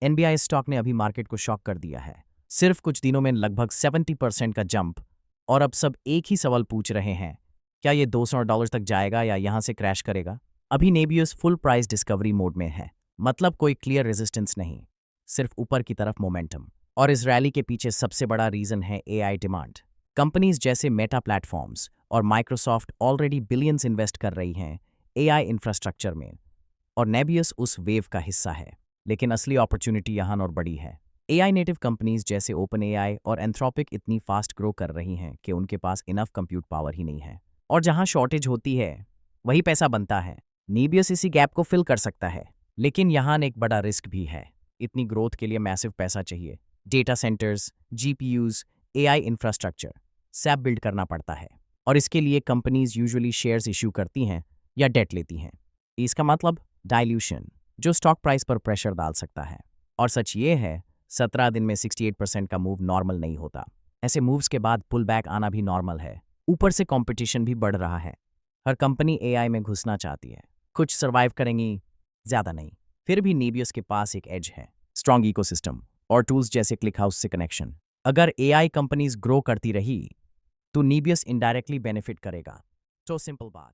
NBI stock ने अभी market को शॉक कर दिया है। सिर्फ कुछ दिनों में लगभग 70% का जंप। और अब सब एक ही सवाल पूछ रहे हैं, क्या ये $200 तक जाएगा या यहां से क्रैश करेगा? अभी नेबियस फुल प्राइस डिस्कवरी मोड में है, मतलब कोई क्लियर रेजिस्टेंस नहीं, सिर्फ ऊपर की तरफ मोमेंटम। और इस रैली के पीछे सबसे बड़ा रीजन है एआई डिमांड। कंपनीज जैसे मेटा प्लेटफॉर्म्स और माइक्रोसॉफ्ट ऑलरेडी बिलियंस इन्वेस्ट कर रही हैं एआई इंफ्रास्ट्रक्चर में, और नेबियस उस वेव का हिस्सा है। लेकिन असली अपॉर्चुनिटी यहाँ और बड़ी है। एआई नेटिव कंपनीज जैसे ओपन एआई और एंथ्रोपिक इतनी फास्ट ग्रो कर रही हैं कि उनके पास इनफ कंप्यूट पावर ही नहीं है, और जहां शॉर्टेज होती है वही पैसा बनता है। नेबियस इसी गैप को फिल कर सकता है, लेकिन यहाँ एक बड़ा रिस्क भी है। इतनी ग्रोथ के लिए मैसिव पैसा चाहिए। Data centres, GPUs, AI infrastructure सब बिल्ड करना पड़ता है, और इसके लिए कंपनीज यूजुअली शेयर्स इश्यू करती हैं या डेट लेती हैं। इसका मतलब डाइल्यूशन, जो स्टॉक प्राइस पर प्रेशर डाल सकता है। और सच ये है, 17 दिन में 68% का मूव नॉर्मल नहीं होता। ऐसे मूव्स के बाद पुल बैक आना भी नॉर्मल है। ऊपर से कंपटीशन भी बढ़ रहा है। हर कंपनी एआई में घुसना चाहती है। कुछ सर्वाइव करेंगी, ज़्यादा नहीं। फिर भी नेबियस के पास एक एज है, स्ट्रॉन्ग इकोसिस्टम और टूल्स जैसे क्लिक हाउस से कनेक्शन। अगर एआई कंपनीज ग्रो करती रही तो नेबियस इनडायरेक्टली बेनिफिट करेगा। तो सिंपल बात।